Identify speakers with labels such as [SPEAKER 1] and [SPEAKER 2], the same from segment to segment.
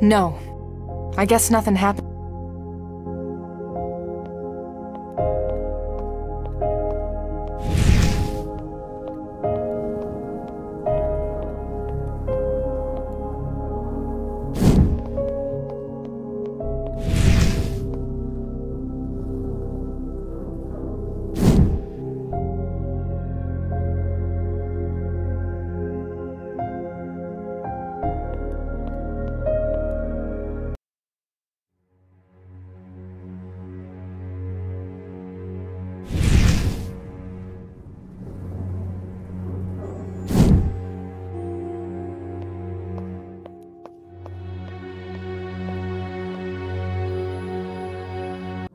[SPEAKER 1] No. I guess nothing happened.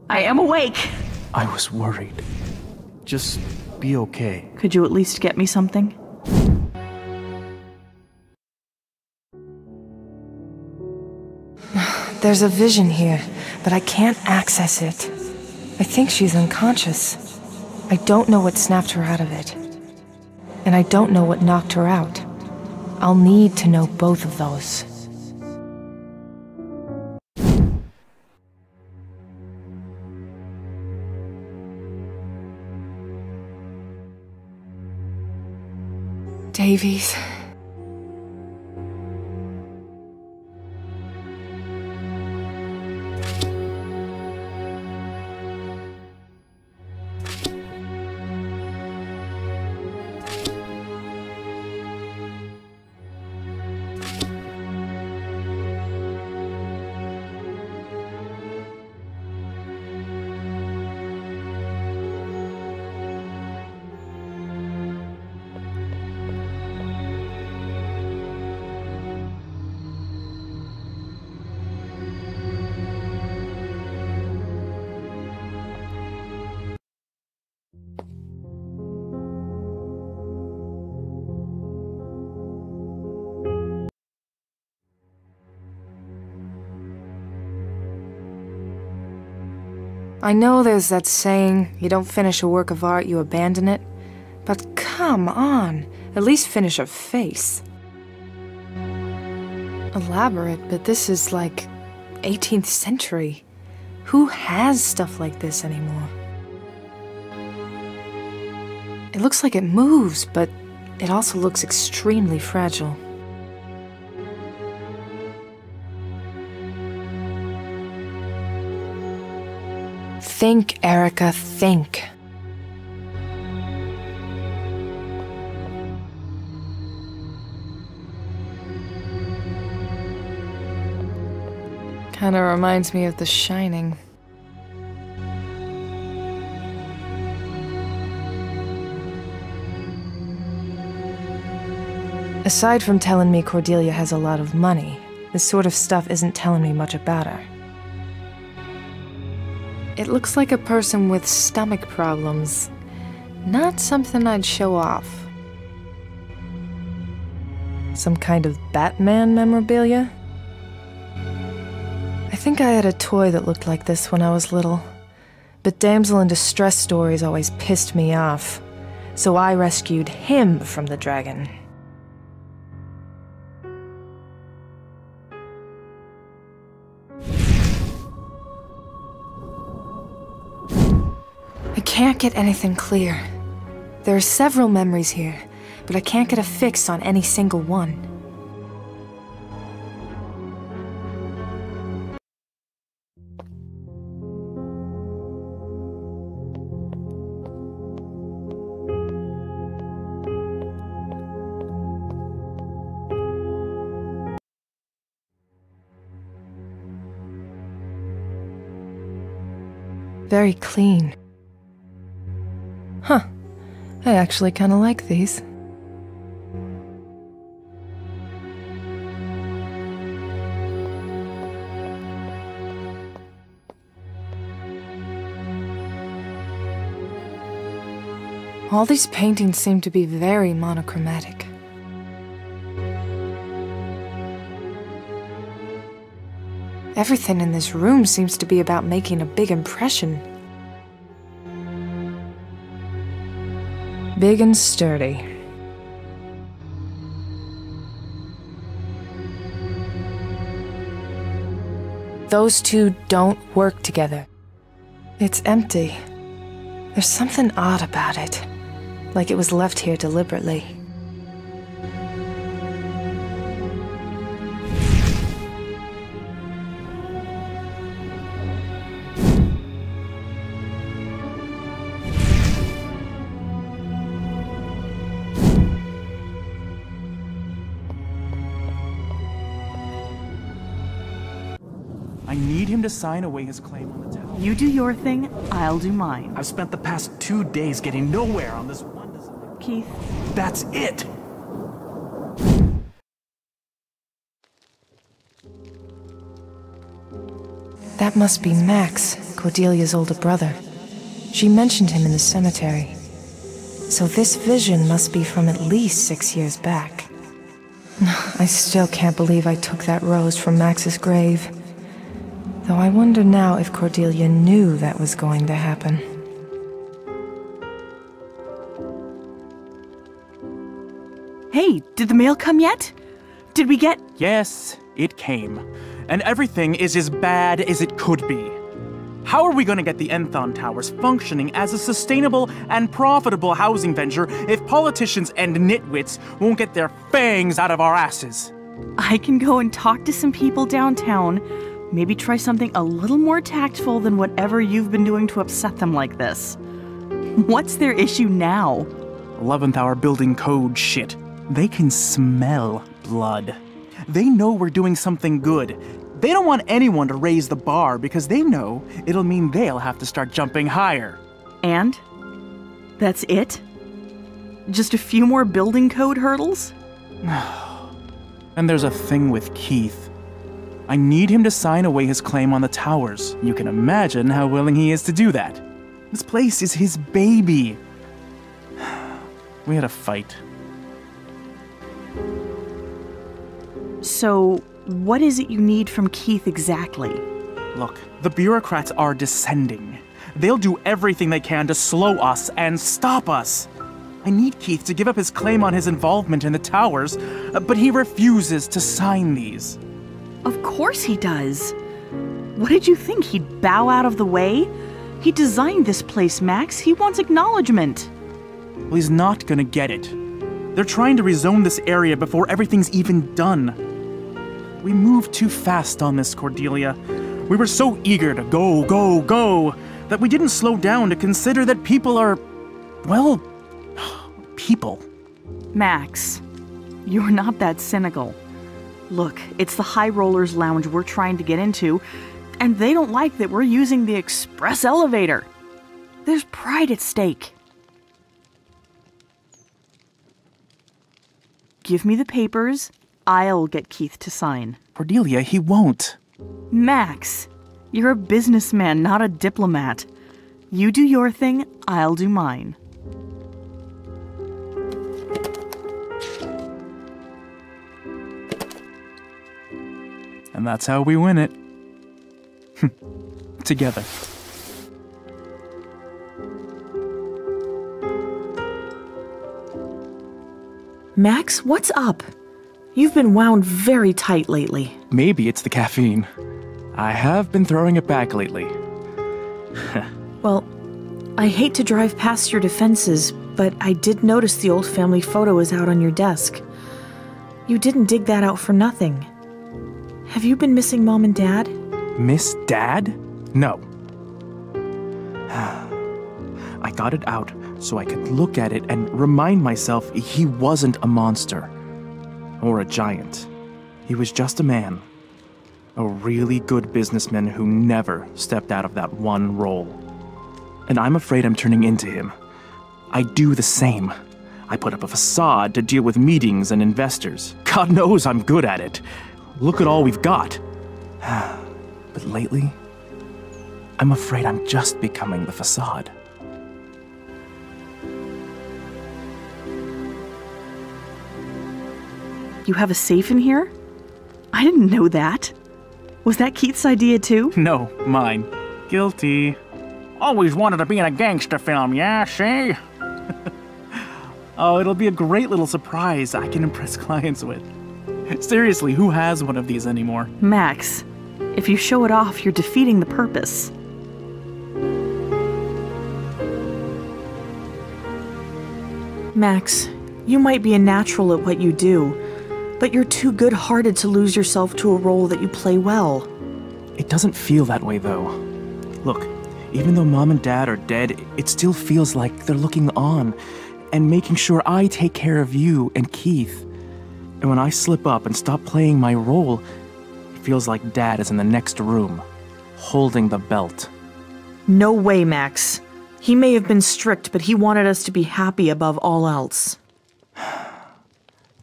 [SPEAKER 2] I am awake.
[SPEAKER 3] I was worried. Just be okay.
[SPEAKER 2] Could you at least get me something?
[SPEAKER 1] There's a vision here, but I can't access it. I think she's unconscious. I don't know what snapped her out of it. And I don't know what knocked her out. I'll need to know both of those. Davies. I know there's that saying, you don't finish a work of art, you abandon it. But come on, at least finish a face. Elaborate, but this is like 18th century. Who has stuff like this anymore? It looks like it moves, but it also looks extremely fragile. Think, Erica, think. Kinda reminds me of The Shining. Aside from telling me Cordelia has a lot of money, this sort of stuff isn't telling me much about her. It looks like a person with stomach problems. Not something I'd show off. Some kind of Batman memorabilia? I think I had a toy that looked like this when I was little. But damsel in distress stories always pissed me off. So I rescued him from the dragon. I can't get anything clear. There are several memories here, but I can't get a fix on any single one. Very clean. Huh. I actually kind of like these. All these paintings seem to be very monochromatic. Everything in this room seems to be about making a big impression. Big and sturdy. those two don't work together. It's empty. There's something odd about it, like it was left here deliberately.
[SPEAKER 3] I need him to sign away his claim on the tower.
[SPEAKER 2] You do your thing, I'll do mine.
[SPEAKER 3] I've spent the past 2 days getting nowhere on this one.
[SPEAKER 2] Keith.
[SPEAKER 3] That's it!
[SPEAKER 1] That must be Max, Cordelia's older brother. She mentioned him in the cemetery. So this vision must be from at least 6 years back. I still can't believe I took that rose from Max's grave. Though I wonder now if Cordelia knew that was going to happen.
[SPEAKER 2] Hey, did the mail come yet? Did we get...
[SPEAKER 3] Yes, it came. And everything is as bad as it could be. How are we going to get the Enthon Towers functioning as a sustainable and profitable housing venture if politicians and nitwits won't get their fangs out of our asses?
[SPEAKER 2] I can go and talk to some people downtown. Maybe try something a little more tactful than whatever you've been doing to upset them like this. What's their issue now?
[SPEAKER 3] 11th hour building code shit. They can smell blood. They know we're doing something good. They don't want anyone to raise the bar because they know it'll mean they'll have to start jumping higher.
[SPEAKER 2] And? That's it? Just a few more building code hurdles?
[SPEAKER 3] And there's a thing with Keith. I need him to sign away his claim on the towers. You can imagine how willing he is to do that. This place is his baby. We had a fight.
[SPEAKER 2] So, what is it you need from Keith exactly?
[SPEAKER 3] Look, the bureaucrats are descending. They'll do everything they can to slow us and stop us. I need Keith to give up his claim on his involvement in the towers, but he refuses to sign these.
[SPEAKER 2] Of course he does. What did you think? He'd bow out of the way? He designed this place, Max. He wants acknowledgement.
[SPEAKER 3] Well, he's not gonna get it. They're trying to rezone this area before everything's even done. We moved too fast on this, Cordelia. We were so eager to go, go, go, that we didn't slow down to consider that people are, well, people.
[SPEAKER 2] Max, you're not that cynical. Look, it's the High Rollers Lounge we're trying to get into, and they don't like that we're using the express elevator. There's pride at stake. Give me the papers. I'll get Keith to sign.
[SPEAKER 3] Cordelia, he won't.
[SPEAKER 2] Max, you're a businessman, not a diplomat. You do your thing, I'll do mine.
[SPEAKER 3] And that's how we win it. Together.
[SPEAKER 2] Max, what's up? You've been wound very tight lately.
[SPEAKER 3] Maybe it's the caffeine. I have been throwing it back lately.
[SPEAKER 4] Well, I hate to drive past your defenses, but I did notice the old family photo is out on your desk. You didn't dig that out for nothing. Have you been missing Mom and Dad?
[SPEAKER 3] Miss Dad? No. I got it out so I could look at it and remind myself he wasn't a monster. Or a giant. He was just a man. A really good businessman who never stepped out of that one role. And I'm afraid I'm turning into him. I do the same. I put up a facade to deal with meetings and investors. God knows I'm good at it. Look at all we've got. But lately, I'm afraid I'm just becoming the facade.
[SPEAKER 2] You have a safe in here? I didn't know that. Was that Keith's idea too?
[SPEAKER 3] No, mine. Guilty. Always wanted to be in a gangster film, yeah, see? Oh, it'll be a great little surprise I can impress clients with. Seriously, who has one of these anymore?
[SPEAKER 2] Max, If you show it off, you're defeating the purpose.
[SPEAKER 4] Max, you might be a natural at what you do, but you're too good-hearted to lose yourself to a role that you play well.
[SPEAKER 3] It doesn't feel that way, though. Look, even though Mom and Dad are dead, it still feels like they're looking on and making sure I take care of you and Keith. And when I slip up and stop playing my role, it feels like Dad is in the next room, holding the belt.
[SPEAKER 4] No way, Max. He may have been strict, but he wanted us to be happy above all else.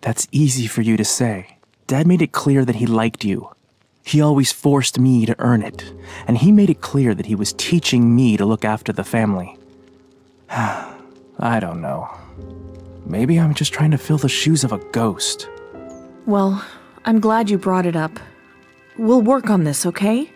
[SPEAKER 3] That's easy for you to say. Dad made it clear that he liked you. He always forced me to earn it, and he made it clear that he was teaching me to look after the family. I don't know. Maybe I'm just trying to fill the shoes of a ghost.
[SPEAKER 4] Well, I'm glad you brought it up. We'll work on this, okay?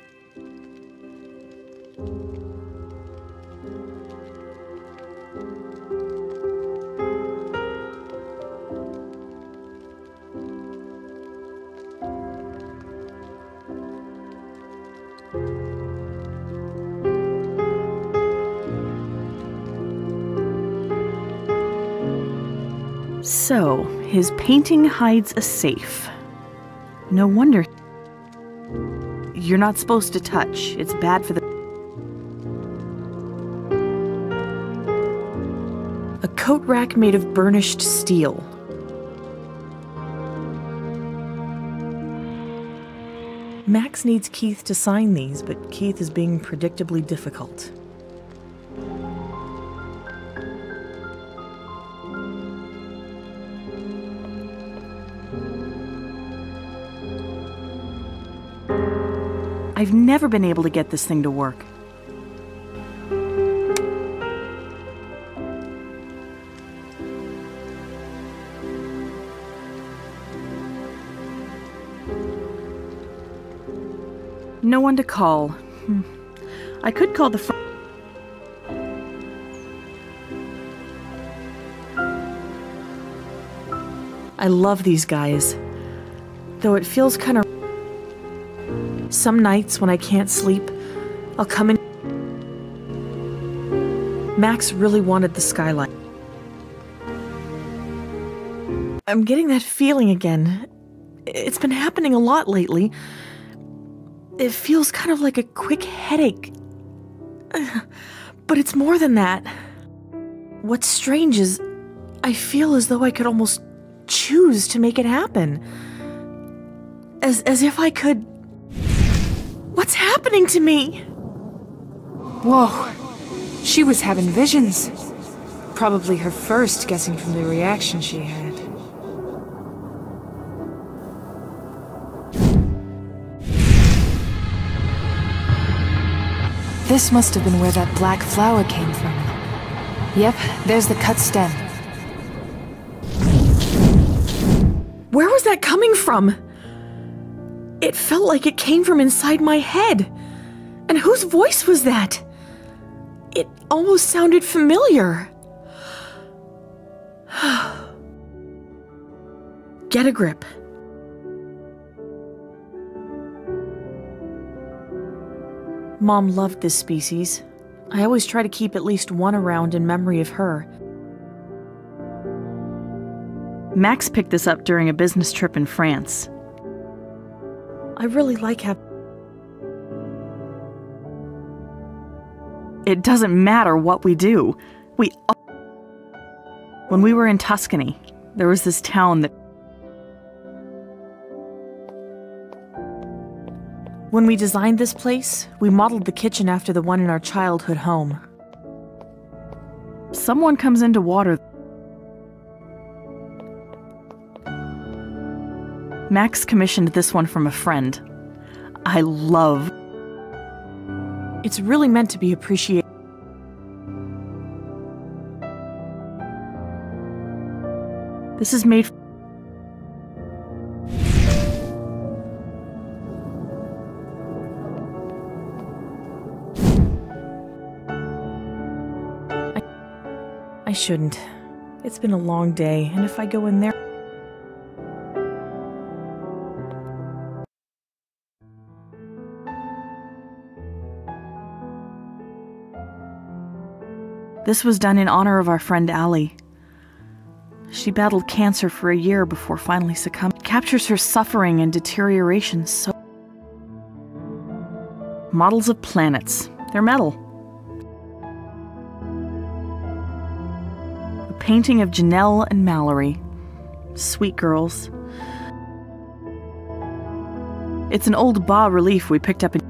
[SPEAKER 2] So, his painting hides a safe. No wonder. You're not supposed to touch. It's bad for the...
[SPEAKER 4] A coat rack made of burnished steel. Max needs Keith to sign these, but Keith is being predictably difficult.
[SPEAKER 2] I've never been able to get this thing to work. No one to call. I could call the phone.
[SPEAKER 4] I love these guys, though it feels kind of... Some nights when I can't sleep, I'll come in. Max really wanted the skylight. I'm getting that feeling again. It's been happening a lot lately. It feels kind of like a quick headache. But it's more than that. What's strange is I feel as though I could almost choose to make it happen. As if I could... What's happening to me?
[SPEAKER 1] Whoa. She was having visions. Probably her first, guessing from the reaction she had. This must have been where that black flower came from. Yep, there's the cut stem.
[SPEAKER 4] Where was that coming from? It felt like it came from inside my head. And whose voice was that? It almost sounded familiar. Get a grip. Mom loved this species. I always try to keep at least one around in memory of her.
[SPEAKER 2] Max picked this up during a business trip in France.
[SPEAKER 4] I really like having...
[SPEAKER 2] It doesn't matter what we do. When we were in Tuscany, there was this town that...
[SPEAKER 4] When we designed this place, we modeled the kitchen after the one in our childhood home.
[SPEAKER 2] Someone comes in to water. Max commissioned this one from a friend. I love...
[SPEAKER 4] It's really meant to be appreciated.
[SPEAKER 2] This is made...
[SPEAKER 4] I shouldn't. It's been a long day, and if I go in there...
[SPEAKER 2] This was done in honor of our friend Allie. She battled cancer for a year before finally succumbing. It captures her suffering and deterioration so... Models of planets. They're metal. A painting of Janelle and Mallory. Sweet girls. It's an old bas-relief we picked up in...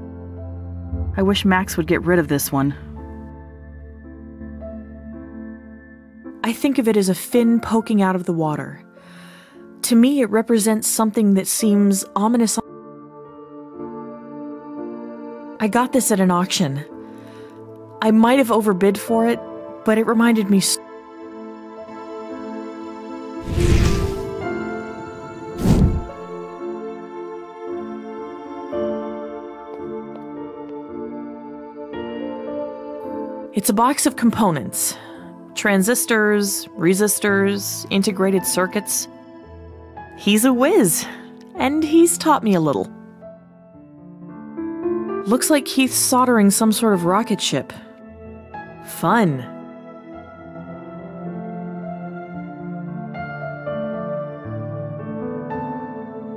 [SPEAKER 2] I wish Max would get rid of this one.
[SPEAKER 4] I think of it as a fin poking out of the water. To me, it represents something that seems ominous. I got this at an auction. I might have overbid for it, but it reminded me so... It's a box of components. Transistors, resistors, integrated circuits. He's a whiz, and he's taught me a little. Looks like Keith's soldering some sort of rocket ship. Fun.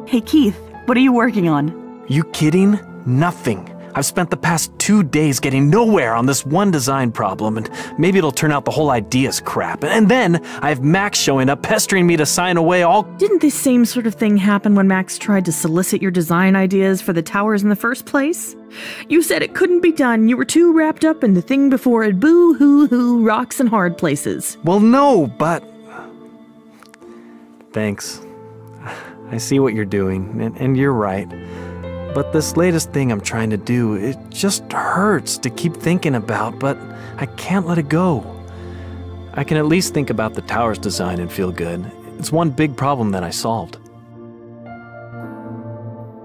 [SPEAKER 2] Hey Keith, what are you working on?
[SPEAKER 3] You kidding? Nothing. I've spent the past 2 days getting nowhere on this one design problem, and maybe it'll turn out the whole idea's crap. And then I have Max showing up, pestering me to sign away all...
[SPEAKER 4] Didn't this same sort of thing happen when Max tried to solicit your design ideas for the towers in the first place? You said it couldn't be done, you were too wrapped up in the thing before it, boo-hoo-hoo, rocks and hard places.
[SPEAKER 3] Well, no, but... Thanks. I see what you're doing, and you're right. But this latest thing I'm trying to do, it just hurts to keep thinking about, but I can't let it go. I can at least think about the tower's design and feel good. It's one big problem that I solved.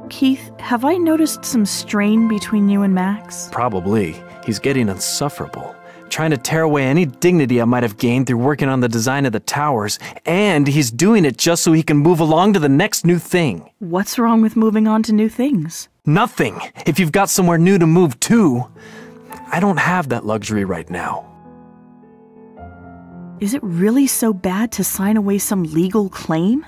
[SPEAKER 2] Keith, have I noticed some strain between you and Max?
[SPEAKER 3] Probably. He's getting insufferable, trying to tear away any dignity I might have gained through working on the design of the towers, and he's doing it just so he can move along to the next new thing.
[SPEAKER 2] What's wrong with moving on to new things?
[SPEAKER 3] Nothing, if you've got somewhere new to move to. I don't have that luxury right now.
[SPEAKER 2] Is it really so bad to sign away some legal claim?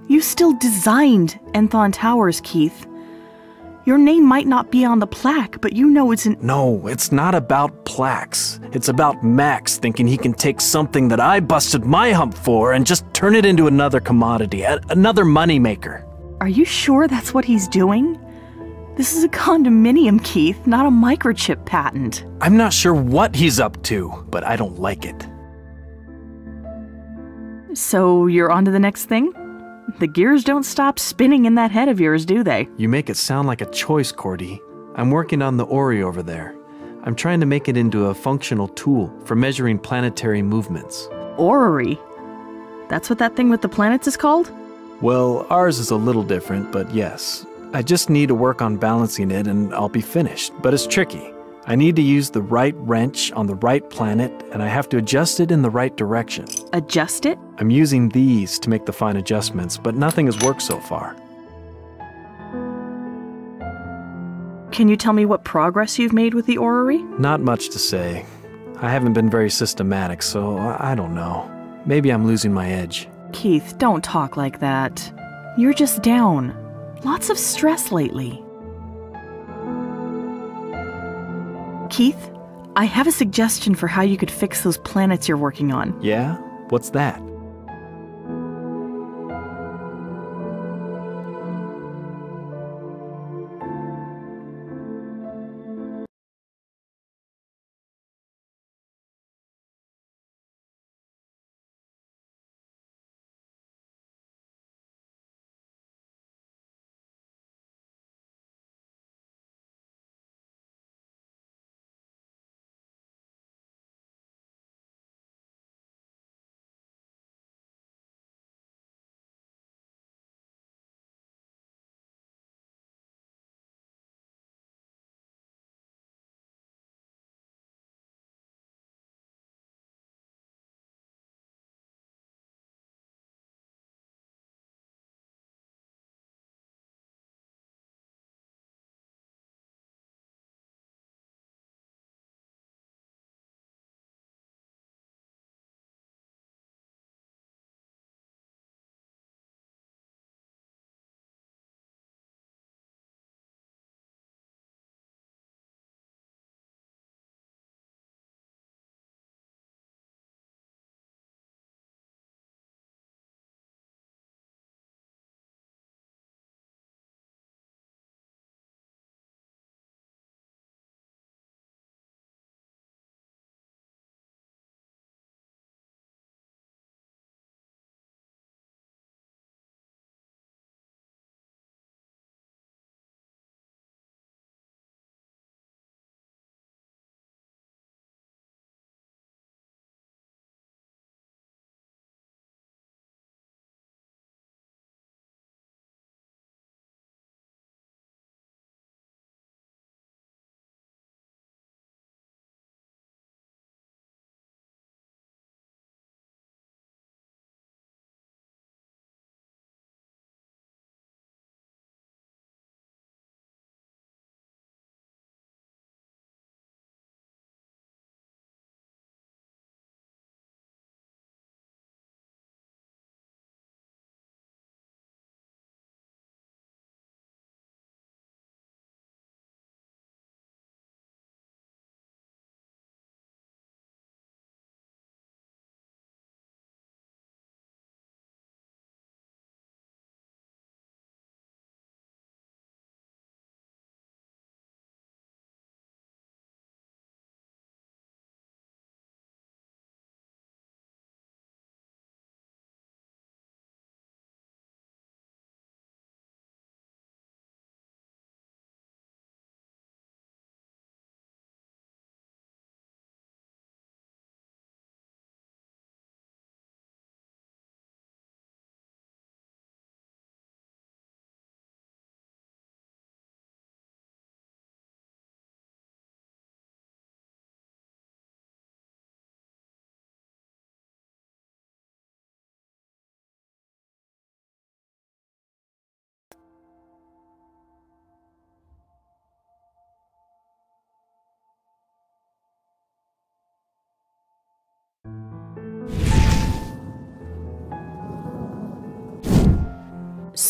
[SPEAKER 2] You still designed Enthon Towers, Keith. Your name might not be on the plaque, but you know it's an...
[SPEAKER 3] No, it's not about plaques. It's about Max thinking he can take something that I busted my hump for and just turn it into another commodity, another moneymaker.
[SPEAKER 2] Are you sure that's what he's doing? This is a condominium, Keith, not a microchip patent.
[SPEAKER 3] I'm not sure what he's up to, but I don't like it.
[SPEAKER 2] So you're on to the next thing? The gears don't stop spinning in that head of yours, do they?
[SPEAKER 3] You make it sound like a choice, Cordy. I'm working on the Ori over there. I'm trying to make it into a functional tool for measuring planetary movements.
[SPEAKER 2] Orrery? That's what that thing with the planets is called?
[SPEAKER 3] Well, ours is a little different, but yes. I just need to work on balancing it and I'll be finished, but it's tricky. I need to use the right wrench on the right planet, and I have to adjust it in the right direction.
[SPEAKER 2] Adjust it?
[SPEAKER 3] I'm using these to make the fine adjustments, but nothing has worked so far.
[SPEAKER 2] Can you tell me what progress you've made with the orrery?
[SPEAKER 3] Not much to say. I haven't been very systematic, so I don't know. Maybe I'm losing my edge.
[SPEAKER 2] Keith, don't talk like that. You're just down. Lots of stress lately. Keith, I have a suggestion for how you could fix those planets you're working on.
[SPEAKER 3] Yeah? What's that?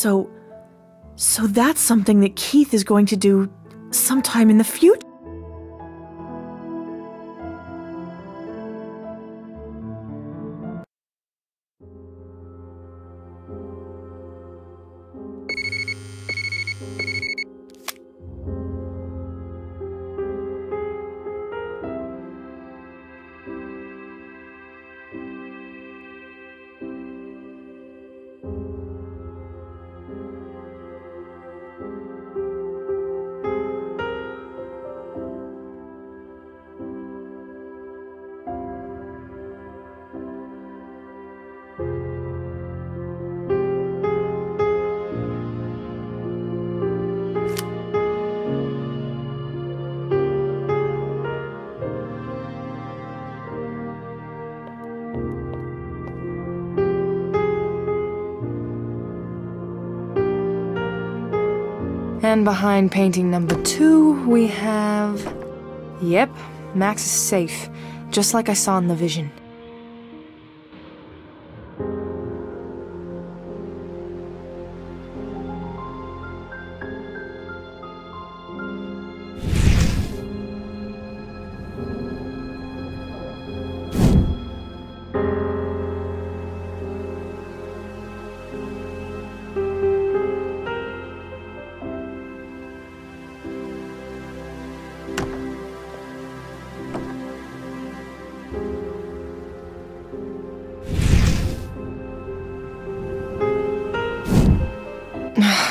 [SPEAKER 4] So that's something that Keith is going to do sometime in the future.
[SPEAKER 1] And behind painting number 2, we have... Yep, Max is safe, just like I saw in the vision.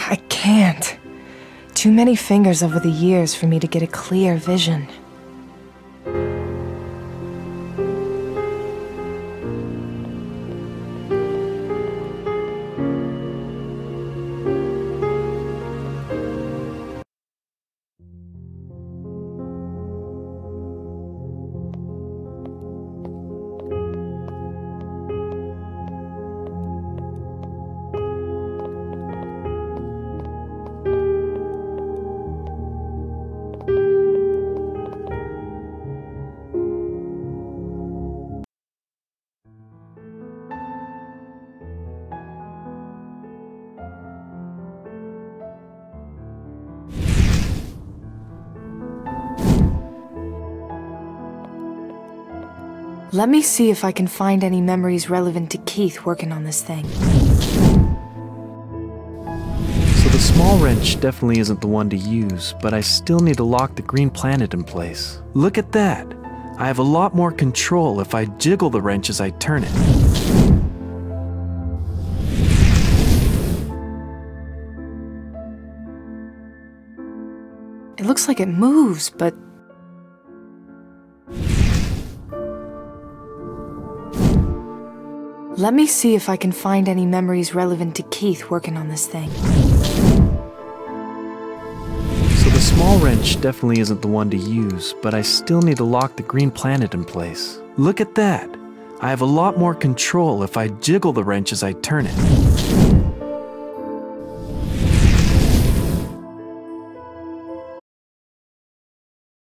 [SPEAKER 1] I can't. Too many fingers over the years for me to get a clear vision. Let me see if I can find any memories relevant to Keith working on this thing.
[SPEAKER 3] So the small wrench definitely isn't the one to use, but I still need to lock the green planet in place. Look at that! I have a lot more control if I jiggle the wrench as I turn it.
[SPEAKER 1] It looks like it moves, but... Let me see if I can find any memories relevant to Keith working on this thing.
[SPEAKER 3] So the small wrench definitely isn't the one to use, but I still need to lock the green planet in place. Look at that! I have a lot more control if I jiggle the wrench as I turn it.